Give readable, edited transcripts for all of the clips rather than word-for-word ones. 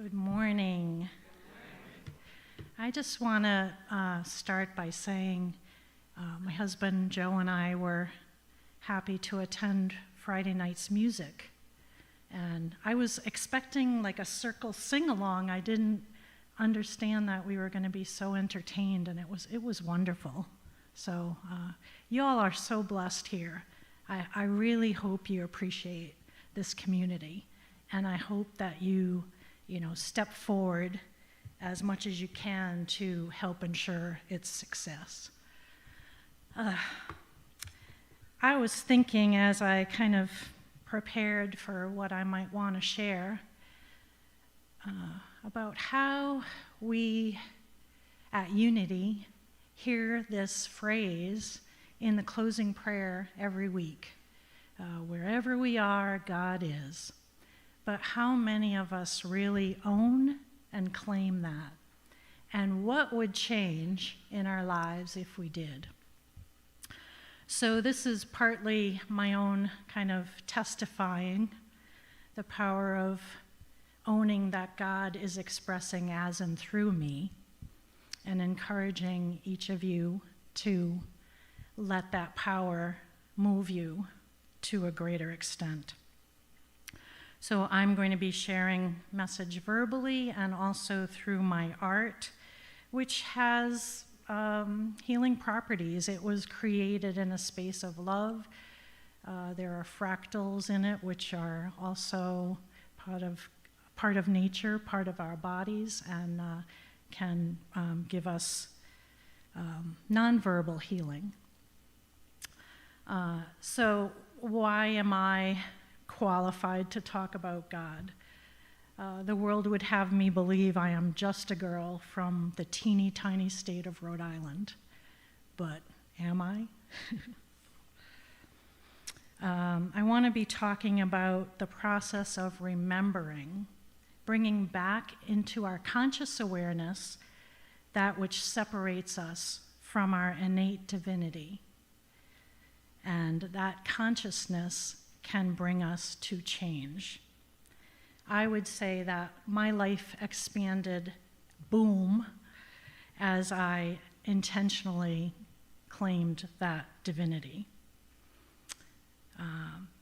Good morning. I just want to start by saying my husband Joe and I were happy to attend Friday night's music. And I was expecting like a circle sing-along. I didn't understand that we were going to be so entertained, and it was wonderful. So you all are so blessed here. I really hope you appreciate this community, and I hope that you step forward as much as you can to help ensure its success. I was thinking as I kind of prepared for what I might want to share about how we at Unity hear this phrase in the closing prayer every week. Wherever we are, God is. But how many of us really own and claim that? And what would change in our lives if we did? So this is partly my own kind of testifying the power of owning that God is expressing as and through me, and encouraging each of you to let that power move you to a greater extent. So I'm going to be sharing message verbally and also through my art, which has healing properties. It was created in a space of love. There are fractals in it, which are also part of nature, part of our bodies, and can give us nonverbal healing. So why am I qualified to talk about God? The world would have me believe I am just a girl from the teeny tiny state of Rhode Island. But am I? I want to be talking about the process of remembering, bringing back into our conscious awareness that which separates us from our innate divinity. And that consciousness can bring us to change. I would say that my life expanded, boom, as I intentionally claimed that divinity.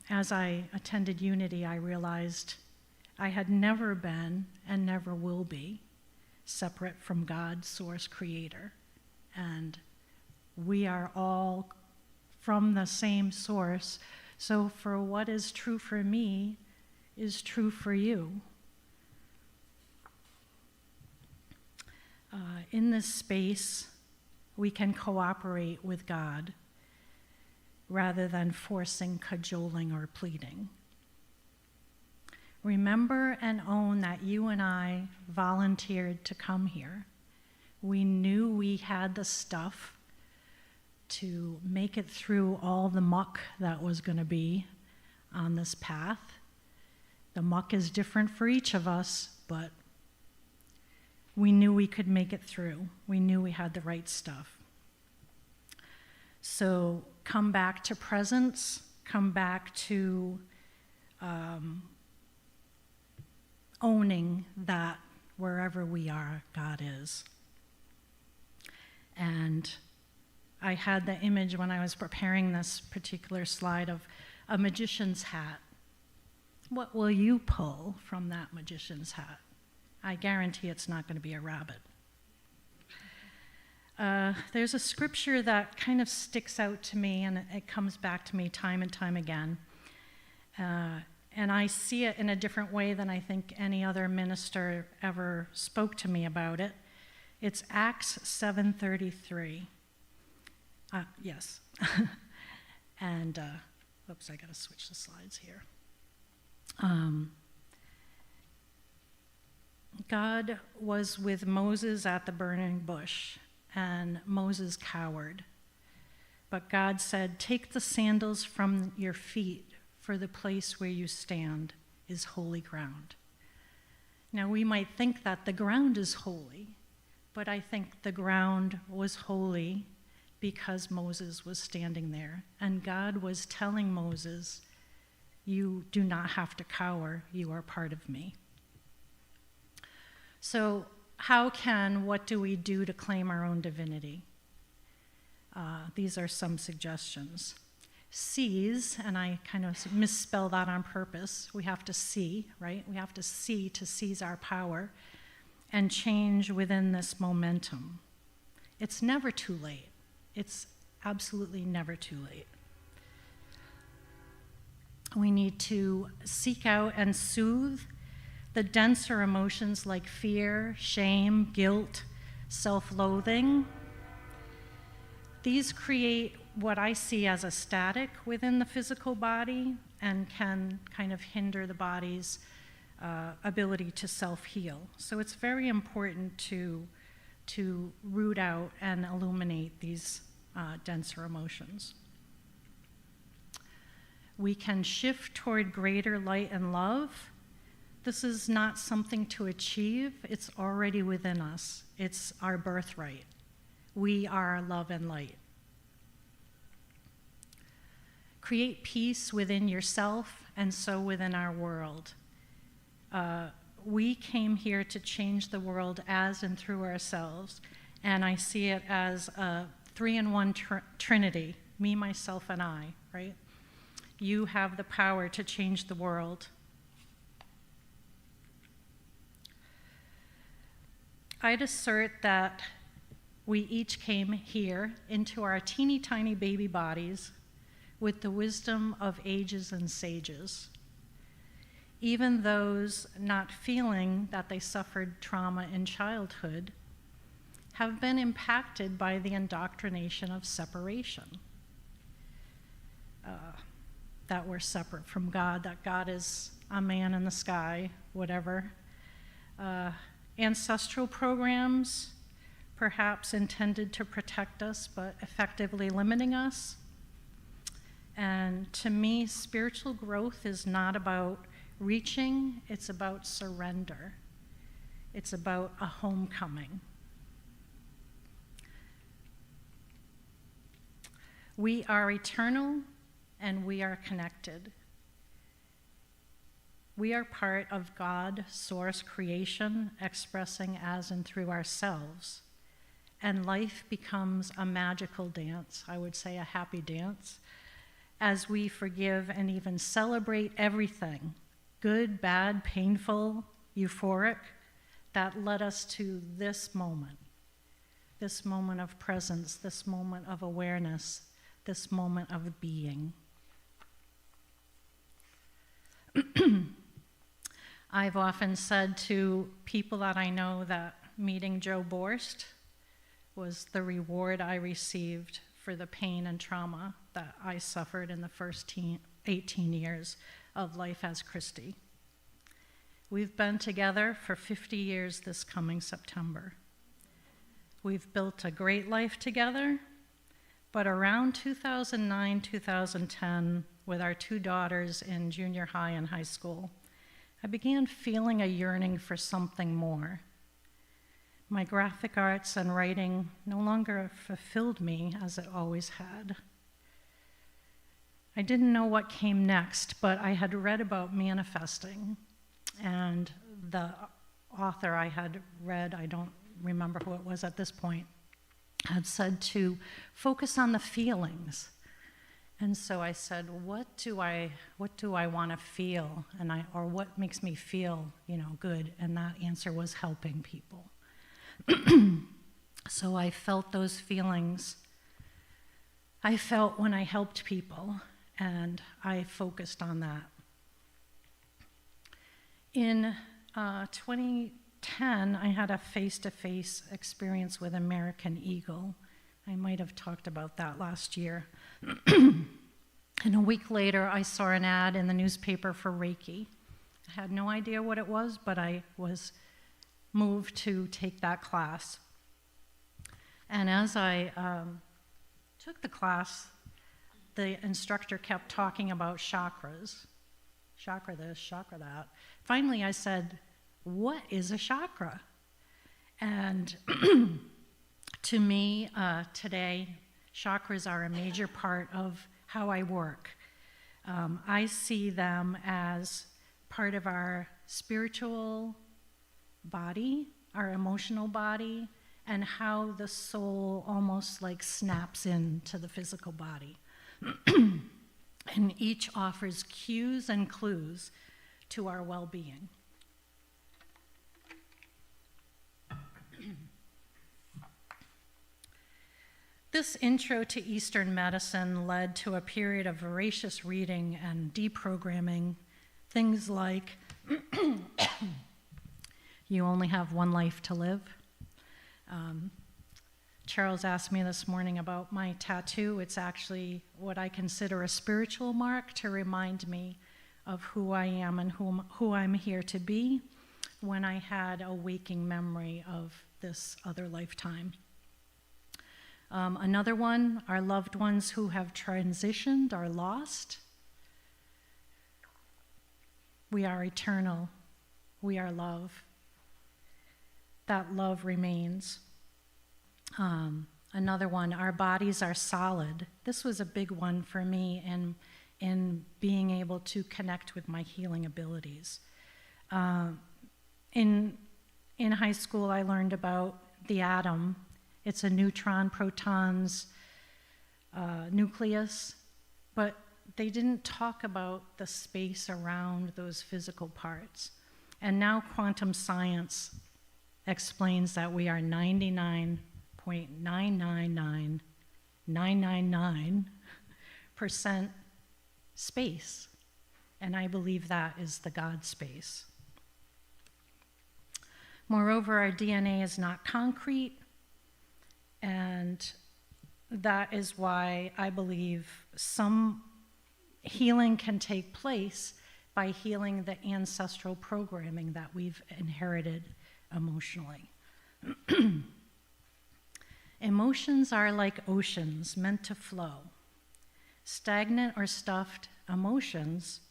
As I attended Unity, I realized I had never been and never will be separate from God, source, creator. And we are all from the same source. So for what is true for me is true for you. In this space, we can cooperate with God rather than forcing, cajoling, or pleading. Remember and own that you and I volunteered to come here. We knew we had the stuff to make it through all the muck that was going to be on this path. The muck is different for each of us, but we knew we could make it through. We knew we had the right stuff. So come back to presence, come back to owning that wherever we are, God is. And I had the image when I was preparing this particular slide of a magician's hat. What will you pull from that magician's hat? I guarantee it's not going to be a rabbit. There's a scripture that kind of sticks out to me, and it comes back to me time and time again. And I see it in a different way than I think any other minister ever spoke to me about it. It's Acts 7:33. Yes. And, oops, I got to switch the slides here. God was with Moses at the burning bush, and Moses cowered. But God said, "Take the sandals from your feet, for the place where you stand is holy ground." Now, we might think that the ground is holy, but I think the ground was holy because Moses was standing there, and God was telling Moses, "You do not have to cower, you are part of me." So what do we do to claim our own divinity? These are some suggestions. Seize, and I kind of misspell that on purpose. We have to see, right? We have to see to seize our power and change within this momentum. It's never too late. It's absolutely never too late. We need to seek out and soothe the denser emotions like fear, shame, guilt, self-loathing. These create what I see as a static within the physical body and can kind of hinder the body's ability to self-heal. So it's very important to root out and illuminate these denser emotions. We can shift toward greater light and love. This is not something to achieve. It's already within us. It's our birthright. We are love and light. Create peace within yourself and so within our world. We came here to change the world as and through ourselves, and I see it as a 3-in-1 trinity, me, myself, and I, right? You have the power to change the world. I'd assert that we each came here into our teeny tiny baby bodies with the wisdom of ages and sages. Even those not feeling that they suffered trauma in childhood have been impacted by the indoctrination of separation. That we're separate from God, that God is a man in the sky, whatever. Ancestral programs, perhaps intended to protect us, but effectively limiting us. And to me, spiritual growth is not about reaching, it's about surrender. It's about a homecoming. We are eternal and we are connected. We are part of God, source creation, expressing as and through ourselves. And life becomes a magical dance, I would say a happy dance, as we forgive and even celebrate everything, good, bad, painful, euphoric, that led us to this moment of presence, this moment of awareness, this moment of being. I've often said to people that I know that meeting Joe Borst was the reward I received for the pain and trauma that I suffered in the first 18 years of life as Kristi. We've been together for 50 years this coming September. We've built a great life together, but around 2009, 2010, with our 2 daughters in junior high and high school, I began feeling a yearning for something more. My graphic arts and writing no longer fulfilled me as it always had. I didn't know what came next, but I had read about manifesting, and the author I had read, I don't remember who it was at this point, had said to focus on the feelings. And so I said, what do I want to feel, or what makes me feel, good? And that answer was helping people. So I felt those feelings. I felt when I helped people, and I focused on that. In 2010, I had a face-to-face experience with American Eagle. I might have talked about that last year. And a week later, I saw an ad in the newspaper for Reiki. I had no idea what it was, but I was moved to take that class. And as I took the class, the instructor kept talking about chakras. Chakra this, chakra that. Finally, I said, what is a chakra? And to me, today, chakras are a major part of how I work. I see them as part of our spiritual body, our emotional body, and how the soul almost like snaps into the physical body. And each offers cues and clues to our well-being. This intro to Eastern medicine led to a period of voracious reading and deprogramming. Things like, you only have one life to live. Charles asked me this morning about my tattoo. It's actually what I consider a spiritual mark to remind me of who I am and who I'm here to be when I had a waking memory of this other lifetime. Another one, our loved ones who have transitioned are lost. We are eternal. We are love. That love remains. Another one, our bodies are solid. This was a big one for me in being able to connect with my healing abilities. In high school, I learned about the atom. It's a neutron, protons, nucleus, but they didn't talk about the space around those physical parts. And now quantum science explains that we are 99.999999% space. And I believe that is the God space. Moreover, our DNA is not concrete, and that is why I believe some healing can take place by healing the ancestral programming that we've inherited emotionally. Emotions are like oceans meant to flow. Stagnant or stuffed emotions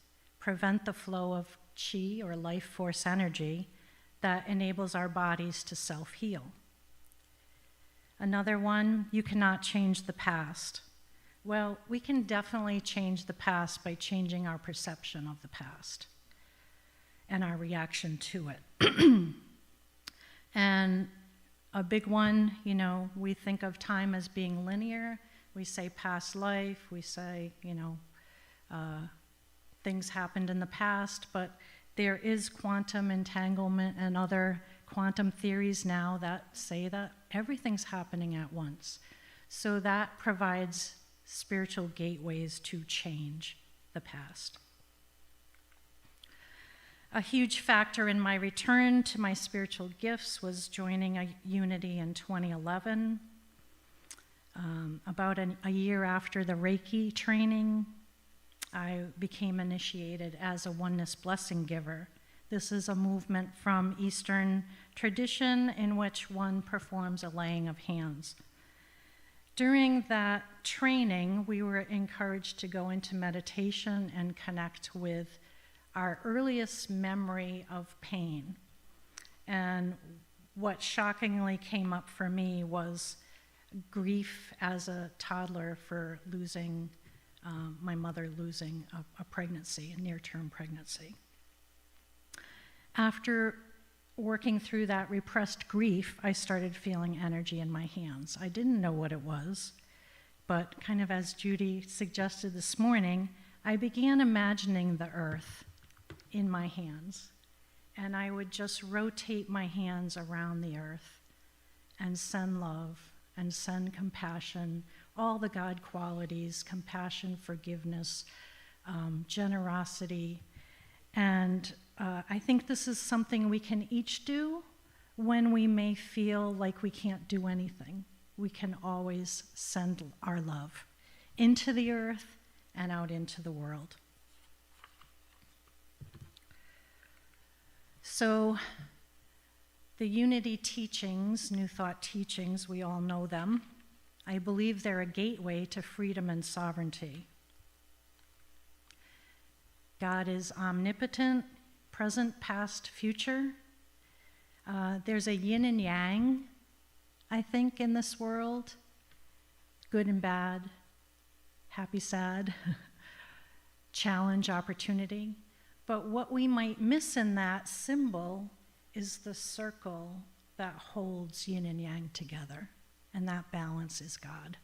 prevent the flow of chi or life force energy that enables our bodies to self-heal. Another one, you cannot change the past. Well, we can definitely change the past by changing our perception of the past and our reaction to it. And a big one, we think of time as being linear. We say past life, we say, things happened in the past, but there is quantum entanglement and other quantum theories now that say that everything's happening at once. So that provides spiritual gateways to change the past. A huge factor in my return to my spiritual gifts was joining a unity in 2011. About a year after the Reiki training, I became initiated as a oneness blessing giver. This is a movement from Eastern tradition in which one performs a laying of hands. During that training, we were encouraged to go into meditation and connect with our earliest memory of pain. And what shockingly came up for me was grief as a toddler for losing, my mother losing a pregnancy, a near-term pregnancy. After working through that repressed grief, I started feeling energy in my hands. I didn't know what it was, but kind of as Judy suggested this morning, I began imagining the earth in my hands, and I would just rotate my hands around the earth and send love and send compassion, all the God qualities, compassion, forgiveness, generosity. And I think this is something we can each do when we may feel like we can't do anything. We can always send our love into the earth and out into the world. So the Unity teachings, New Thought teachings, we all know them. I believe they're a gateway to freedom and sovereignty. God is omnipotent, present, past, future. There's a yin and yang, I think, in this world. Good and bad, happy, sad, challenge, opportunity. But what we might miss in that symbol is the circle that holds yin and yang together, and that balance is God.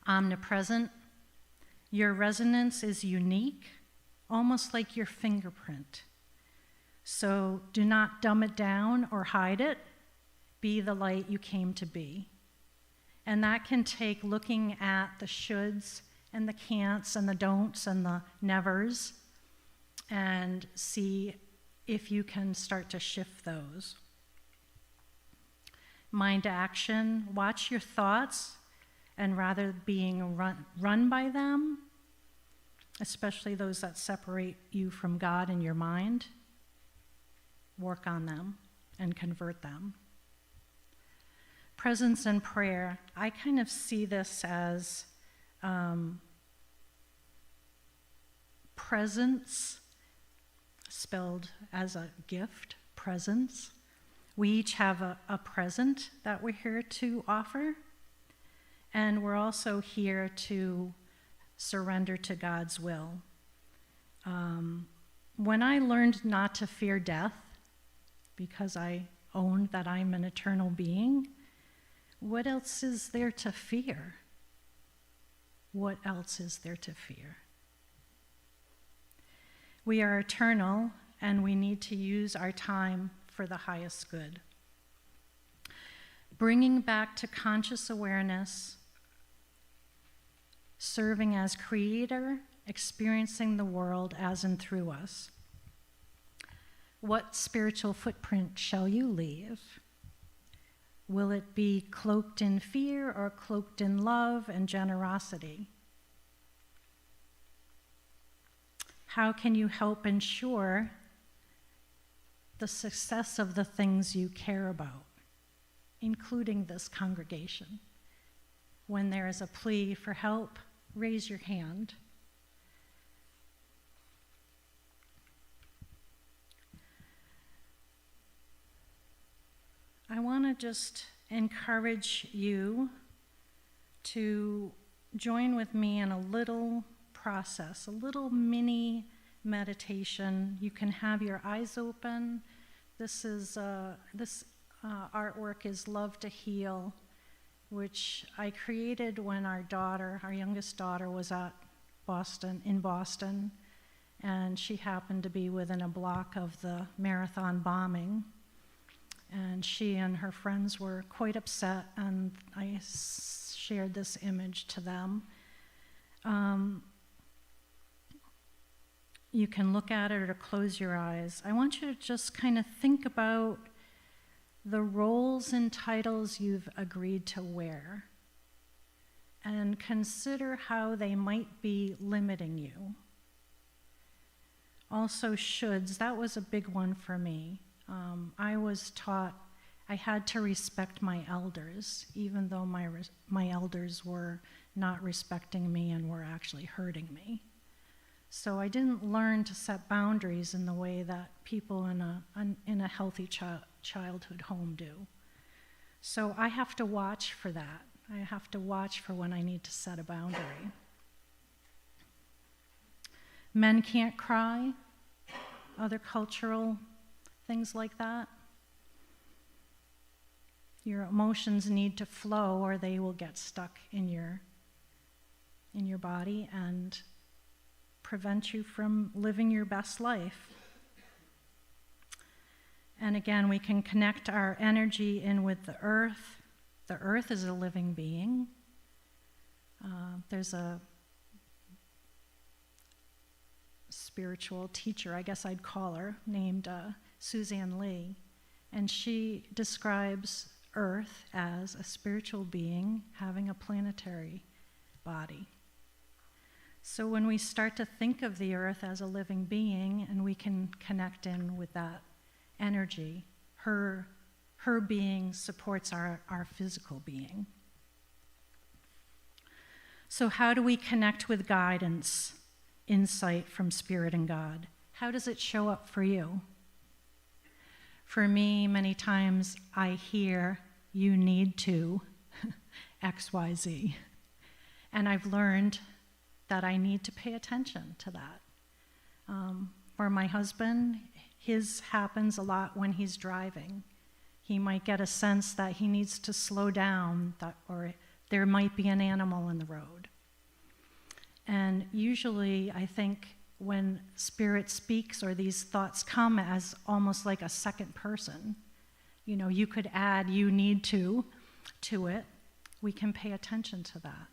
Omnipresent, your resonance is unique, almost like your fingerprint. So do not dumb it down or hide it. Be the light you came to be. And that can take looking at the shoulds and the can'ts and the don'ts and the nevers and see if you can start to shift those. Mind action, watch your thoughts, and rather being run by them, especially those that separate you from God in your mind, work on them and convert them. Presence and prayer, I kind of see this as presence, spelled as a gift, presence. We each have a present that we're here to offer, and we're also here to surrender to God's will. When I learned not to fear death, because I owned that I'm an eternal being, what else is there to fear? What else is there to fear? We are eternal, and we need to use our time for the highest good. Bringing back to conscious awareness, serving as creator, experiencing the world as and through us. What spiritual footprint shall you leave? Will it be cloaked in fear or cloaked in love and generosity? How can you help ensure the success of the things you care about, including this congregation? When there is a plea for help, raise your hand. I want to just encourage you to join with me in a little process, a little mini meditation. You can have your eyes open. This artwork is Love to Heal, which I created when our youngest daughter, was in Boston, and she happened to be within a block of the marathon bombing. And she and her friends were quite upset, and I shared this image to them. You can look at it or close your eyes. I want you to just kind of think about the roles and titles you've agreed to wear, and consider how they might be limiting you. Also, shoulds, that was a big one for me. I was taught I had to respect my elders, even though my elders were not respecting me and were actually hurting me. So I didn't learn to set boundaries in the way that people in a healthy childhood home do. So I have to watch for that. I have to watch for when I need to set a boundary. Men can't cry, other cultural things like that. Your emotions need to flow, or they will get stuck in your body and prevent you from living your best life. And again, we can connect our energy in with the earth. The earth is a living being. There's a spiritual teacher, I guess I'd call her, named Suzanne Lee, and she describes Earth as a spiritual being having a planetary body. So when we start to think of the Earth as a living being, and we can connect in with that energy, her being supports our physical being. So how do we connect with guidance, insight from Spirit and God? How does it show up for you? For me, many times I hear, you need to, XYZ. And I've learned that I need to pay attention to that. For my husband, His happens a lot when he's driving. He might get a sense that he needs to slow down, or there might be an animal in the road. And usually, I think when Spirit speaks or these thoughts come as almost like a second person, you could add "you need to" it, we can pay attention to that.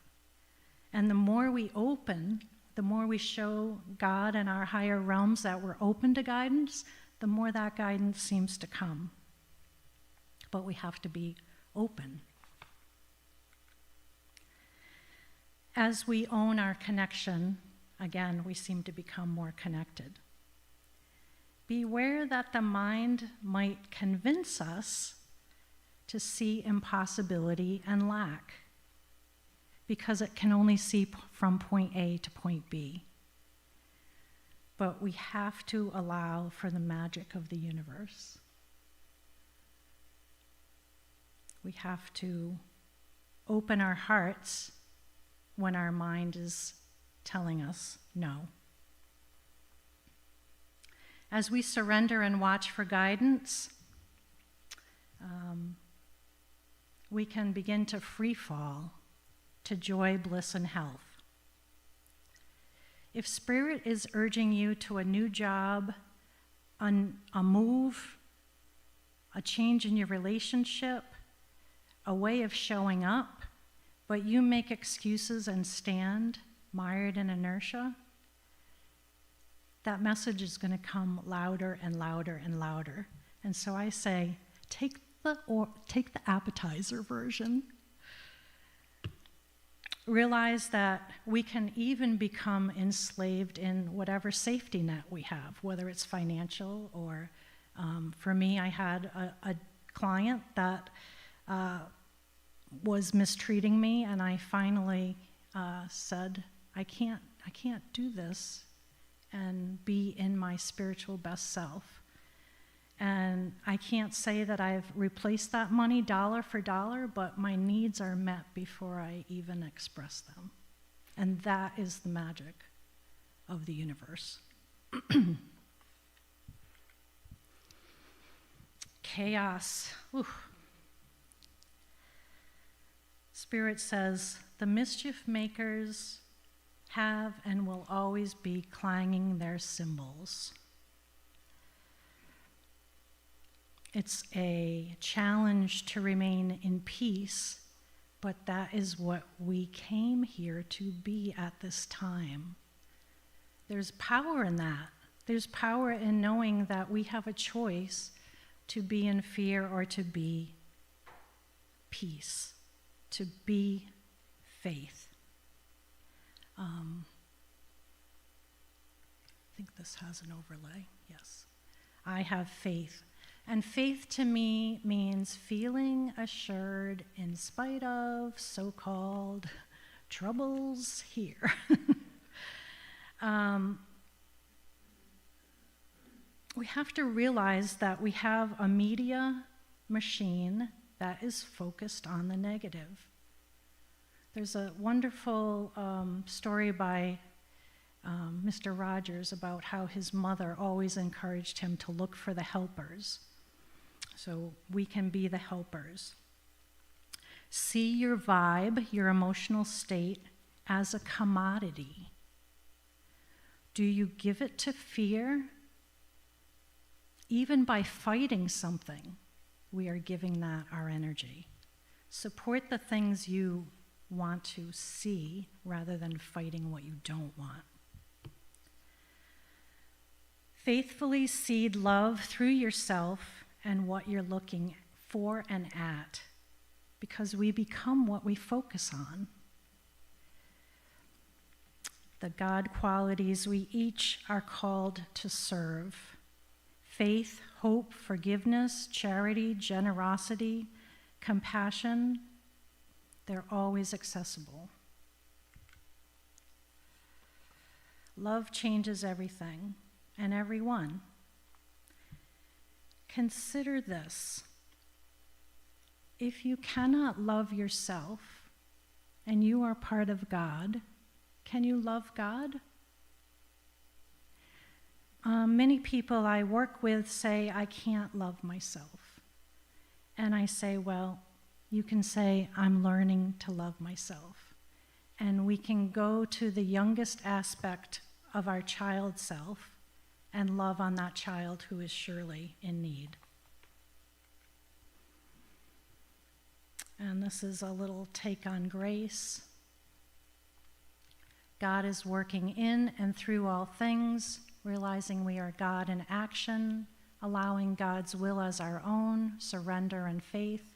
And the more we open, the more we show God and our higher realms that we're open to guidance, the more that guidance seems to come. But we have to be open. As we own our connection, again, we seem to become more connected. Beware that the mind might convince us to see impossibility and lack, because it can only see from point A to point B. But we have to allow for the magic of the universe. We have to open our hearts when our mind is telling us no. As we surrender and watch for guidance, we can begin to free fall to joy, bliss, and health. If Spirit is urging you to a new job, a move, a change in your relationship, a way of showing up, but you make excuses and stand mired in inertia, that message is going to come louder and louder and louder. And so I say, take the appetizer version. Realize that we can even become enslaved in whatever safety net we have, whether it's financial or, for me, I had a client that was mistreating me, and I finally said, I can't do this and be in my spiritual best self. And I can't say that I've replaced that money dollar for dollar, but my needs are met before I even express them. And that is the magic of the universe. Chaos. Ooh. Spirit says, the mischief makers have and will always be clanging their cymbals. It's a challenge to remain in peace, but that is what we came here to be at this time. There's power in that. There's power in knowing that we have a choice to be in fear or to be peace, to be faith. I think this has an overlay. Yes. I have faith. And faith to me means feeling assured in spite of so-called troubles here. We have to realize that we have a media machine that is focused on the negative. There's a wonderful story by Mr. Rogers about how his mother always encouraged him to look for the helpers. So we can be the helpers. See your vibe, your emotional state, as a commodity. Do you give it to fear? Even by fighting something, we are giving that our energy. Support the things you want to see rather than fighting what you don't want. Faithfully seed love through yourself and what you're looking for and at, because we become what we focus on. The God qualities we each are called to serve: faith, hope, forgiveness, charity, generosity, compassion, they're always accessible. Love changes everything and everyone. Consider this. If you cannot love yourself and you are part of God, can you love God? Many people I work with say, I can't love myself. And I say, well, you can say, I'm learning to love myself. And we can go to the youngest aspect of our child self and love on that child who is surely in need. And this is a little take on grace. God is working in and through all things, realizing we are God in action, allowing God's will as our own, surrender and faith,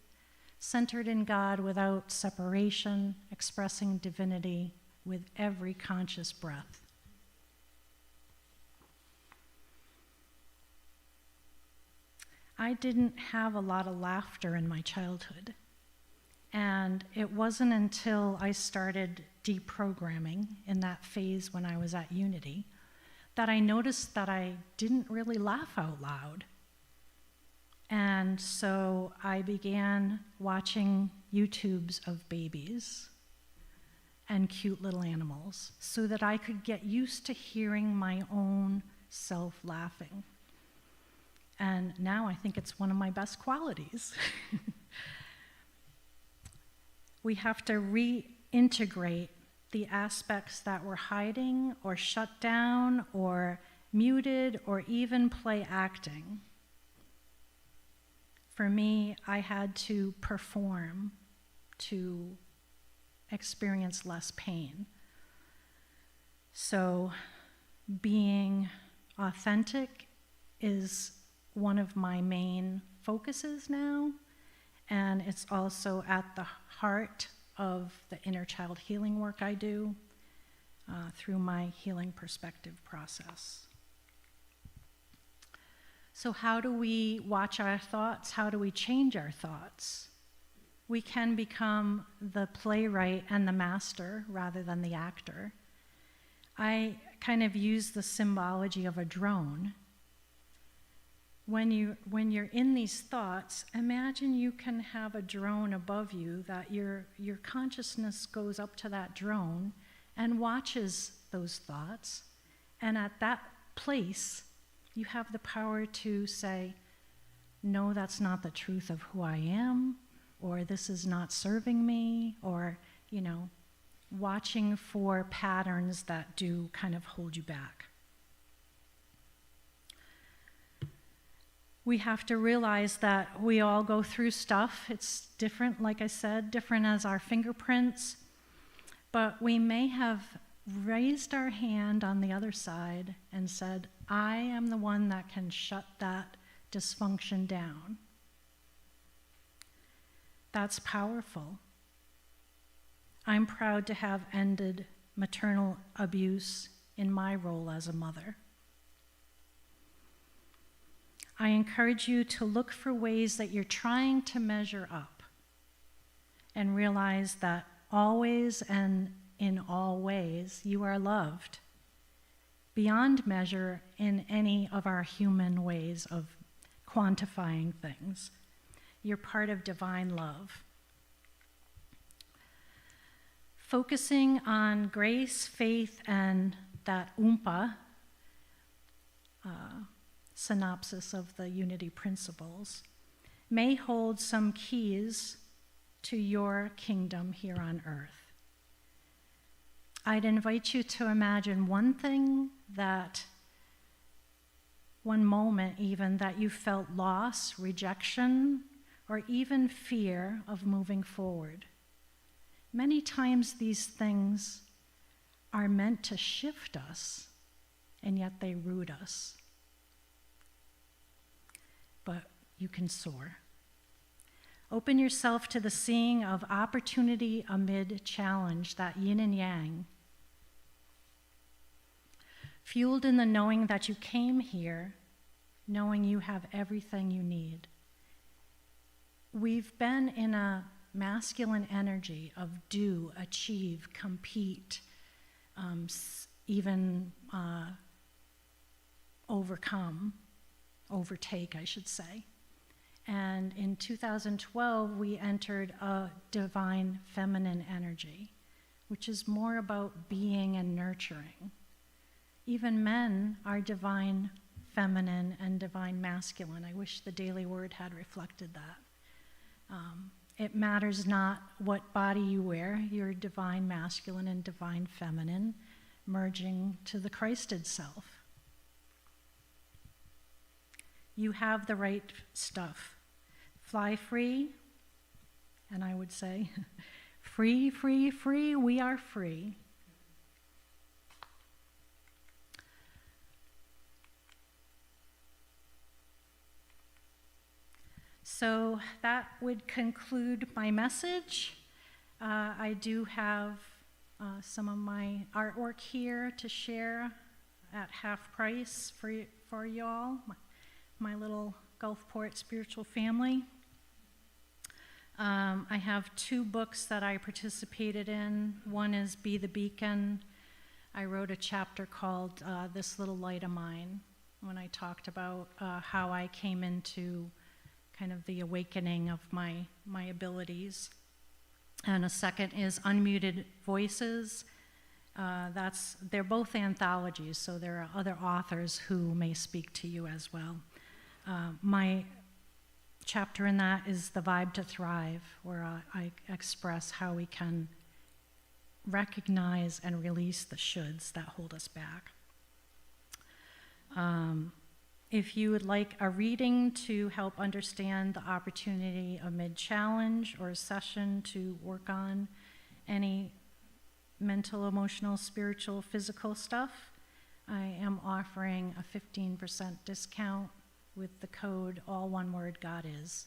centered in God without separation, expressing divinity with every conscious breath. I didn't have a lot of laughter in my childhood. And it wasn't until I started deprogramming in that phase when I was at Unity that I noticed that I didn't really laugh out loud. And so I began watching YouTubes of babies and cute little animals so that I could get used to hearing my own self laughing. And now I think it's one of my best qualities. We have to reintegrate the aspects that were hiding or shut down or muted or even play acting. For me, I had to perform to experience less pain. So being authentic is one of my main focuses now. And it's also at the heart of the inner child healing work I do through my healing perspective process. So how do we watch our thoughts? How do we change our thoughts? We can become the playwright and the master rather than the actor. I kind of use the symbology of a drone. When you're in these thoughts, imagine you can have a drone above you, that your consciousness goes up to that drone and watches those thoughts. And at that place, you have the power to say, no, that's not the truth of who I am, or this is not serving me, or, watching for patterns that do kind of hold you back. We have to realize that we all go through stuff. It's different, like I said, different as our fingerprints. But we may have raised our hand on the other side and said, I am the one that can shut that dysfunction down. That's powerful. I'm proud to have ended maternal abuse in my role as a mother. I encourage you to look for ways that you're trying to measure up and realize that always and in all ways you are loved beyond measure in any of our human ways of quantifying things. You're part of divine love. Focusing on grace, faith, and that oompa, synopsis of the unity principles, may hold some keys to your kingdom here on earth. I'd invite you to imagine one moment even that you felt loss, rejection, or even fear of moving forward. Many times these things are meant to shift us, and yet they root us. But you can soar. Open yourself to the seeing of opportunity amid challenge, that yin and yang. Fueled in the knowing that you came here, knowing you have everything you need. We've been in a masculine energy of do, achieve, compete, even overtake, I should say. And in 2012, we entered a divine feminine energy, which is more about being and nurturing. even men are divine feminine and divine masculine. I wish the Daily Word had reflected that. It matters not what body you wear, you're divine masculine and divine feminine, merging to the Christed self. You have the right stuff. Fly free, and I would say, free, free, free, we are free. So that would conclude my message. I do have some of my artwork here to share at half price for y'all, my little Gulfport spiritual family. I have 2 books that I participated in. One is Be the Beacon. I wrote a chapter called This Little Light of Mine, when I talked about how I came into kind of the awakening of my abilities. And a second is Unmuted Voices. They're both anthologies, so there are other authors who may speak to you as well. My chapter in that is The Vibe to Thrive, where I express how we can recognize and release the shoulds that hold us back. If you would like a reading to help understand the opportunity of mid-challenge or a session to work on any mental, emotional, spiritual, physical stuff, I am offering a 15% discount with the code, all one word, God is.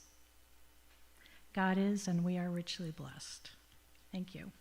God is, and we are richly blessed. Thank you.